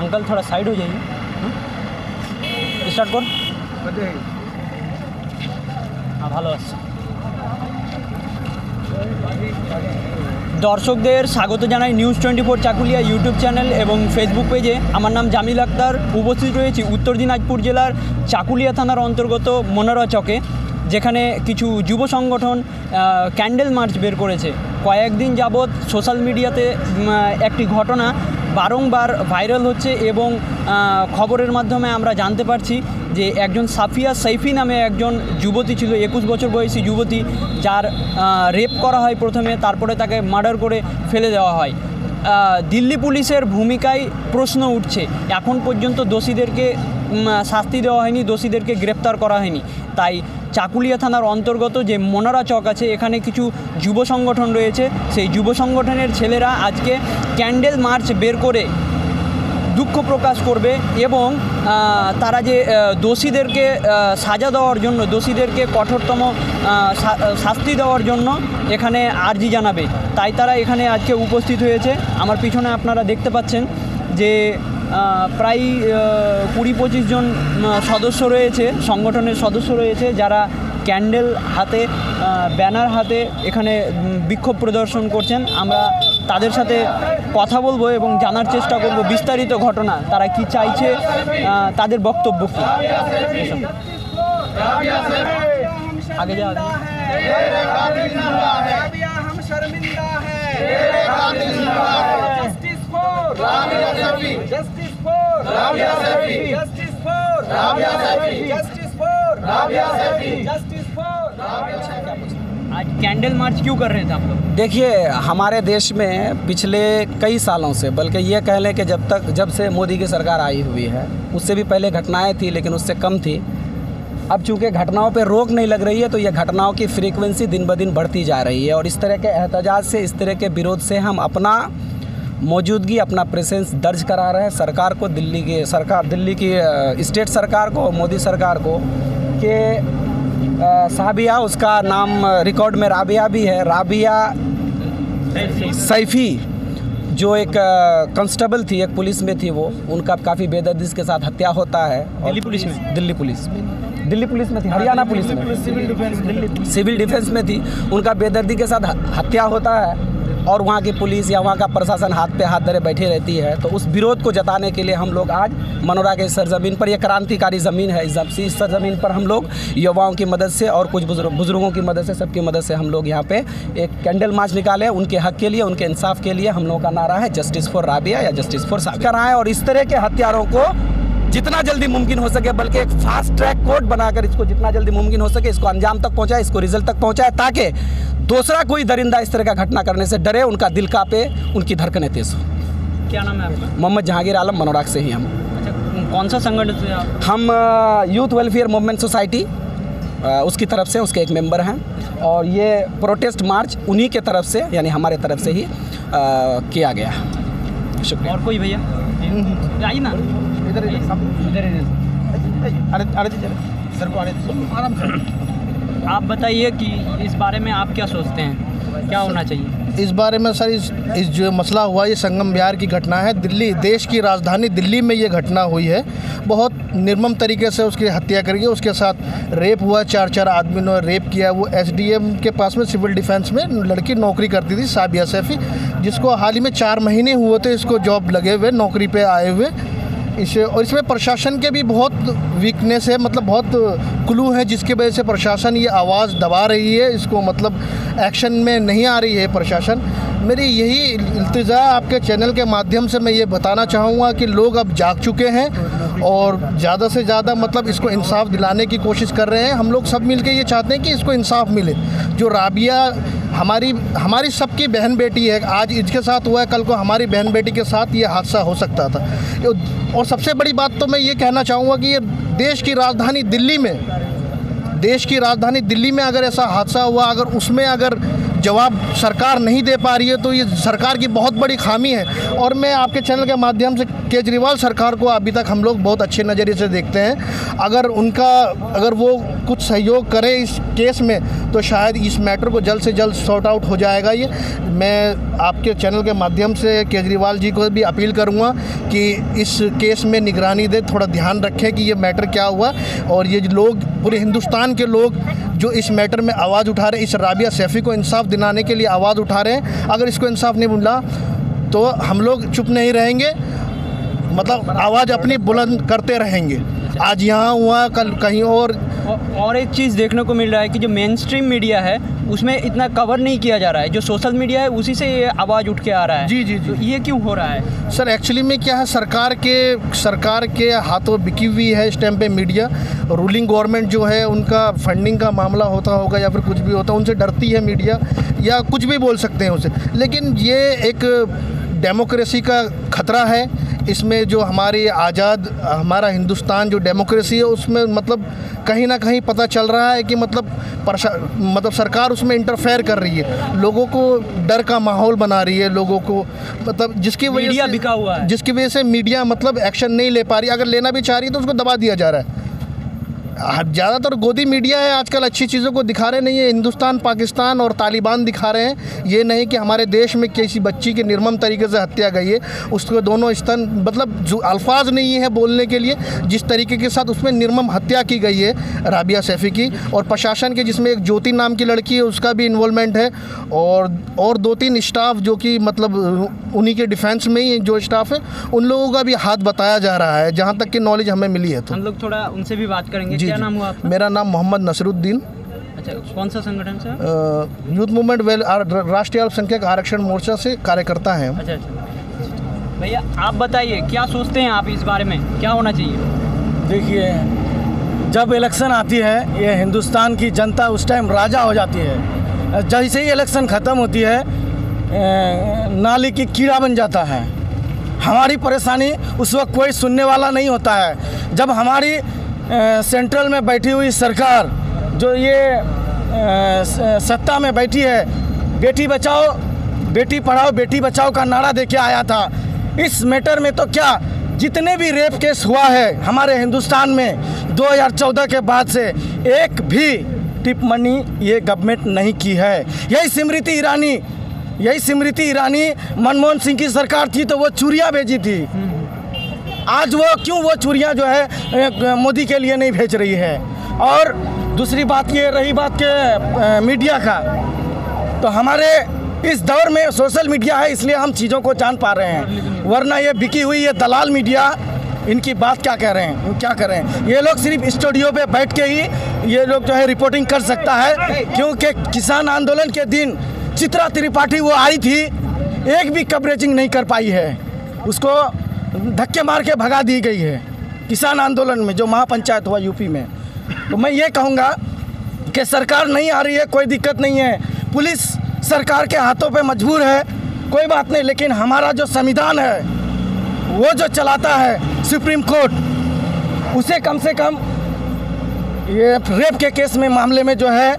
Uncle थोड़ा side हो जाइए, स्टार्ट कर। हाँ ভালো আছে। দর্শকদের স্বাগত জানাই নিউজ 24 চাকুলিয়া ইউটিউব চ্যানেল এবং ফেসবুক পেজে। আমার নাম জামিল আক্তার, উপস্থিত রয়েছি উত্তর দিনাজপুর জেলার চাকুলিয়া থানার অন্তর্গত মনোরা চকে, যেখানে কিছু যুব সংগঠন ক্যান্ডেল মার্চ বের করেছে। কয়েকদিন যাবৎ সোশ্যাল মিডিয়াতে একটি ঘটনা বারংবার ভাইরাল হচ্ছে এবং খবরের মাধ্যমে আমরা জানতে পারছি যে একজন সাফিয়া সাইফি নামে একজন যুবতী ছিল, 21 বছর বয়সী যুবতী, যার রেপ করা হয় প্রথমে, তারপরে তাকে মার্ডার করে ফেলে দেওয়া হয়। দিল্লি পুলিশের ভূমিকায় প্রশ্ন উঠছে, এখন পর্যন্ত দোষীদেরকে শাস্তি দেওয়া হয়নি, দোষীদেরকে গ্রেপ্তার করা হয়নি। তাই চাকুলিয়া থানার অন্তর্গত যে মনোরা চক আছে, এখানে কিছু যুব সংগঠন রয়েছে। সেই যুব সংগঠনের ছেলেরা আজকে ক্যান্ডেল মার্চ বের করে দুঃখ প্রকাশ করবে এবং তারা যে দোষীদেরকে সাজা দেওয়ার জন্য, দোষীদেরকে কঠোরতম শাস্তি দেওয়ার জন্য এখানে আর্জি জানাবে। তাই তারা এখানে আজকে উপস্থিত হয়েছে। আমার পিছনে আপনারা দেখতে পাচ্ছেন যে প্রায় 20-25 জন সদস্য রয়েছে, সংগঠনের সদস্য রয়েছে, যারা ক্যান্ডেল হাতে, ব্যানার হাতে এখানে বিক্ষোভ প্রদর্শন করছেন। আমরা তাদের সাথে কথা বলবো এবং জানার চেষ্টা করব বিস্তারিত ঘটনা, তারা কি চাইছে, তাদের বক্তব্য কী। আগে যা आज कैंडल मार्च क्यों कर रहे थे आप लोग? देखिए, हमारे देश में पिछले कई सालों से, बल्कि ये कह लें कि जब से मोदी की सरकार आई हुई है, उससे भी पहले घटनाएं थी लेकिन उससे कम थी। अब चूँकि घटनाओं पे रोक नहीं लग रही है तो ये घटनाओं की फ्रीक्वेंसी दिन ब दिन बढ़ती जा रही है और इस तरह के एहतजाज से, इस तरह के विरोध से हम अपना मौजूदगी, अपना प्रेजेंस दर्ज करा रहे हैं सरकार को, दिल्ली की स्टेट सरकार को, मोदी सरकार को, कि साबिया, उसका नाम रिकॉर्ड में राबिया भी है, राबिया सैफी, जो एक कांस्टेबल थी, एक पुलिस में थी, वो उनका काफ़ी बेदर्दी के साथ हत्या होता है। दिल्ली पुलिस में थी, हरियाणा पुलिस में, सिविल डिफेंस में थी, उनका बेदर्दी के साथ हत्या होता है और वहाँ की पुलिस या वहाँ का प्रशासन हाथ पे हाथ धरे बैठी रहती है। तो उस विरोध को जताने के लिए हम लोग आज मनोरा के सरजमीन पर, यह क्रांतिकारी ज़मीन है, इस सरजमीन पर हम लोग युवाओं की मदद से और कुछ बुजुर्गों की मदद से, सबकी मदद से हम लोग यहाँ पे एक कैंडल मार्च निकाले। उनके हक के लिए, उनके इंसाफ के लिए हम लोगों का नारा है जस्टिस फॉर राबिया या जस्टिस फॉर साबिया कराएं और इस तरह के हत्यारों को जितना जल्दी मुमकिन हो सके, बल्कि एक फास्ट ट्रैक कोर्ट बनाकर इसको जितना जल्दी मुमकिन हो सके इसको अंजाम तक पहुंचाए, इसको रिजल्ट तक पहुंचाए, ताकि दूसरा कोई दरिंदा इस तरह का घटना करने से डरे, उनका दिल कांपे, उनकी धड़कनें तेज हो। क्या नाम है आपका? मोहम्मद जहांगीर आलम, मनोराग से ही हम। अच्छा, कौन सा संगठन से आप? हम यूथ वेलफेयर मूवमेंट सोसाइटी, उसकी तरफ से, उसके एक मेंबर हैं और ये प्रोटेस्ट मार्च उन्हीं के तरफ से, यानी हमारे तरफ से ही किया गया। शुक्रिया। और कोई भैया आइए ना, इधर आप बताइए कि इस बारे में आप क्या सोचते हैं, क्या होना चाहिए? इस बारे में सर, इस जो मसला हुआ, ये संगम विहार की घटना है। दिल्ली, देश की राजधानी दिल्ली में ये घटना हुई है। बहुत निर्मम तरीके से उसकी हत्या करी, उसके साथ रेप हुआ, 4 आदमी ने रेप किया। वो SDM के पास में सिविल डिफेंस में लड़की नौकरी करती थी, साबिया सैफी, जिसको हाल ही में 4 महीने हुए थे इसको जॉब लगे हुए, नौकरी पे आए हुए। और इसमें प्रशासन के भी बहुत वीकनेस है, मतलब बहुत क्लू है, जिसकी वजह से प्रशासन ये आवाज़ दबा रही है, इसको मतलब एक्शन में नहीं आ रही है प्रशासन। मेरी यही इल्तिजा आपके चैनल के माध्यम से मैं ये बताना चाहूँगा कि लोग अब जाग चुके हैं और ज़्यादा से ज़्यादा मतलब इसको इंसाफ दिलाने की कोशिश कर रहे हैं। हम लोग सब मिलके ये चाहते हैं कि इसको इंसाफ मिले। जो राबिया हमारी सबकी बहन बेटी है, आज इसके साथ हुआ है, कल को हमारी बहन बेटी के साथ ये हादसा हो सकता था। और सबसे बड़ी बात तो मैं ये कहना चाहूँगा कि ये देश की राजधानी दिल्ली में अगर ऐसा हादसा हुआ, अगर उसमें अगर जवाब सरकार नहीं दे पा रही है तो ये सरकार की बहुत बड़ी खामी है। और मैं आपके चैनल के माध्यम से केजरीवाल सरकार को अभी तक हम लोग बहुत अच्छे नज़रिए से देखते हैं। अगर वो कुछ सहयोग करें इस केस में तो शायद इस मैटर को जल्द से जल्द सॉर्ट आउट हो जाएगा। ये मैं आपके चैनल के माध्यम से केजरीवाल जी को भी अपील करूंगा कि इस केस में निगरानी दे, थोड़ा ध्यान रखें कि ये मैटर क्या हुआ। और ये लोग, पूरे हिंदुस्तान के लोग जो इस मैटर में आवाज़ उठा रहे हैं, इस राबिया सैफ़ी को इंसाफ दिलाने के लिए आवाज़ उठा रहे हैं, अगर इसको इंसाफ नहीं मिला तो हम लोग चुप नहीं रहेंगे, मतलब आवाज़ अपनी बुलंद करते रहेंगे। आज यहाँ हुआ, कल कहीं और एक चीज़ देखने को मिल रहा है कि जो मेन स्ट्रीम मीडिया है उसमें इतना कवर नहीं किया जा रहा है, जो सोशल मीडिया है उसी से ये आवाज़ उठ के आ रहा है। जी जी जी। तो ये क्यों हो रहा है सर? एक्चुअली में क्या है, सरकार के हाथों बिकी हुई है इस टाइम पे मीडिया। रूलिंग गवर्नमेंट जो है उनका फंडिंग का मामला होता होगा या फिर कुछ भी होता है, उनसे डरती है मीडिया, या कुछ भी बोल सकते हैं उसे। लेकिन ये एक डेमोक्रेसी का खतरा है इसमें, जो हमारा हिंदुस्तान जो डेमोक्रेसी है उसमें मतलब कहीं ना कहीं पता चल रहा है कि मतलब सरकार उसमें इंटरफेयर कर रही है, लोगों को डर का माहौल बना रही है, लोगों को मतलब जिसकी मीडिया बिका हुआ है, जिसकी वजह से मीडिया मतलब एक्शन नहीं ले पा रही, अगर लेना भी चाह रही है तो उसको दबा दिया जा रहा है। ज़्यादातर गोदी मीडिया है आजकल, अच्छी चीज़ों को दिखा रहे नहीं है, हिंदुस्तान पाकिस्तान और तालिबान दिखा रहे हैं। ये नहीं कि हमारे देश में किसी बच्ची की निर्मम तरीके से हत्या गई है, उसके दोनों स्तन, मतलब जो अल्फाज नहीं है बोलने के लिए, जिस तरीके के साथ उसमें निर्मम हत्या की गई है राबिया सैफ़ी की, और प्रशासन के जिसमें एक ज्योति नाम की लड़की है उसका भी इन्वॉल्वमेंट है, और 2-3 स्टाफ जो कि मतलब उन्हीं के डिफेंस में ही जो स्टाफ है उन लोगों का भी हाथ बताया जा रहा है, जहाँ तक कि नॉलेज हमें मिली है। तो हम लोग थोड़ा उनसे भी बात करेंगे। क्या नाम हुआ आपका? मेरा नाम मोहम्मद नसरुद्दीन। अच्छा, कौन सा संगठन से? यूथ मूवमेंट राष्ट्रीय अल्पसंख्यक आरक्षण मोर्चा से कार्यकर्ता हैं। अच्छा, भैया आप बताइए क्या सोचते हैं आप इस बारे में, क्या होना चाहिए? देखिए, जब इलेक्शन आती है ये हिंदुस्तान की जनता उस टाइम राजा हो जाती है। जैसे ही इलेक्शन ख़त्म होती है नाली की कीड़ा बन जाता है। हमारी परेशानी उस वक्त कोई सुनने वाला नहीं होता है। जब हमारी सेंट्रल में बैठी हुई सरकार जो ये सत्ता में बैठी है, बेटी बचाओ बेटी पढ़ाओ बेटी बचाओ का नारा देके आया था। इस मैटर में तो क्या, जितने भी रेप केस हुआ है हमारे हिंदुस्तान में 2014 के बाद से एक भी टिप्पणी ये गवर्नमेंट नहीं की है। यही स्मृति ईरानी मनमोहन सिंह की सरकार थी तो वो चूड़ियाँ भेजी थी। आज वो क्यों वो चूड़ियाँ जो है मोदी के लिए नहीं भेज रही है? और दूसरी बात ये रही बात के मीडिया का, तो हमारे इस दौर में सोशल मीडिया है इसलिए हम चीज़ों को जान पा रहे हैं, वरना ये बिकी हुई ये दलाल मीडिया इनकी बात क्या कह रहे हैं, क्या कर रहे हैं? ये लोग सिर्फ स्टूडियो पे बैठ के ही ये लोग जो है रिपोर्टिंग कर सकता है, क्योंकि किसान आंदोलन के दिन चित्रा त्रिपाठी वो आई थी, एक भी कवरेजिंग नहीं कर पाई है, उसको धक्के मार के भगा दी गई है किसान आंदोलन में जो महापंचायत हुआ यूपी में। तो मैं ये कहूँगा कि सरकार नहीं आ रही है, कोई दिक्कत नहीं है, पुलिस सरकार के हाथों पे मजबूर है, कोई बात नहीं, लेकिन हमारा जो संविधान है वो जो चलाता है सुप्रीम कोर्ट, उसे कम से कम ये रेप के केस में मामले में जो है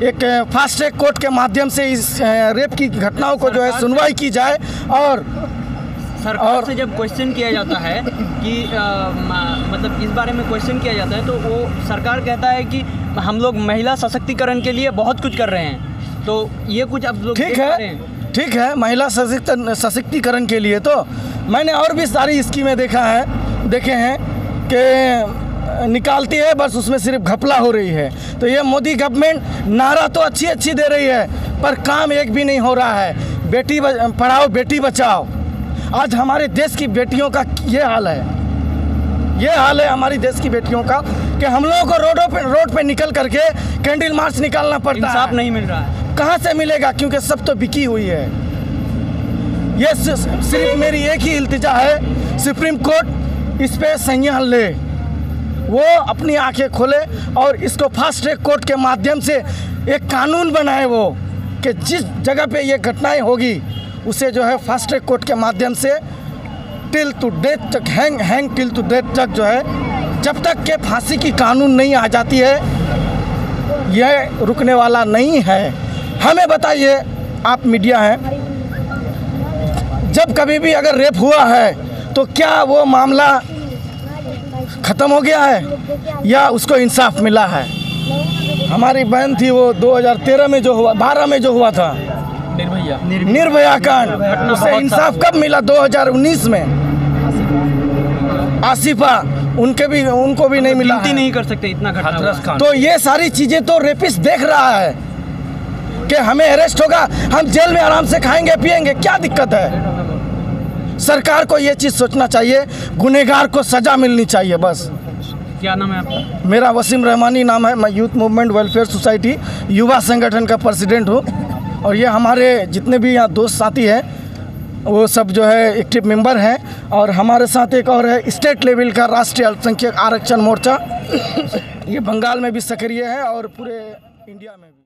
एक फास्ट ट्रैक कोर्ट के माध्यम से इस रेप की घटनाओं को जो है सुनवाई की जाए। और सरकार से जब क्वेश्चन किया जाता है कि मतलब इस बारे में क्वेश्चन किया जाता है तो वो सरकार कहता है कि हम लोग महिला सशक्तिकरण के लिए बहुत कुछ कर रहे हैं, तो ये कुछ अब लोग ठीक है महिला सशक्तिकरण के लिए तो मैंने और भी सारी स्कीमें देखे हैं कि निकालती है, बस उसमें सिर्फ घपला हो रही है। तो ये मोदी गवर्नमेंट नारा तो अच्छी दे रही है पर काम एक भी नहीं हो रहा है। बेटी पढ़ाओ बेटी बचाओ, आज हमारे देश की बेटियों का ये हाल है हमारी देश की बेटियों का कि हम लोगों को रोड पे निकल करके कैंडल मार्च निकालना पड़ता है। इंसाफ नहीं मिल रहा है, कहाँ से मिलेगा? क्योंकि सब तो बिकी हुई है। ये सिर्फ मेरी एक ही इल्तिजा है, सुप्रीम कोर्ट इस पे संज्ञान ले, वो अपनी आंखें खोले और इसको फास्ट ट्रैक कोर्ट के माध्यम से एक कानून बनाए वो कि जिस जगह पे ये घटनाएं होगी उसे जो है फास्ट ट्रैक कोर्ट के माध्यम से टिल टू डेथ तक हैंग टिल टू डेथ तक जो है, जब तक के फांसी की कानून नहीं आ जाती है यह रुकने वाला नहीं है। हमें बताइए, आप मीडिया हैं, जब कभी भी अगर रेप हुआ है तो क्या वो मामला ख़त्म हो गया है या उसको इंसाफ मिला है? हमारी बहन थी वो 2013 में जो हुआ, 12 में जो हुआ था निर्भया कांड, उसे इंसाफ कब मिला? 2019 में। आसिफा, उनको भी नहीं मिला गिनती है। नहीं कर सकते इतना घटना। तो ये सारी चीज़ें तो रेपिस्ट देख रहा है कि हमें अरेस्ट होगा, हम जेल में आराम से खाएंगे पिएंगे, क्या दिक्कत है? सरकार को ये चीज़ सोचना चाहिए, गुनहगार को सज़ा मिलनी चाहिए बस। क्या नाम है आपका? मेरा वसीम रहमानी नाम है, मैं यूथ मूवमेंट वेलफेयर सोसाइटी युवा संगठन का प्रेसिडेंट हूँ। और ये हमारे जितने भी यहाँ दोस्त साथी हैं वो सब जो है एक्टिव मेंबर हैं। और हमारे साथ एक और है स्टेट लेवल का राष्ट्रीय अल्पसंख्यक आरक्षण मोर्चा, ये बंगाल में भी सक्रिय है और पूरे इंडिया में भी।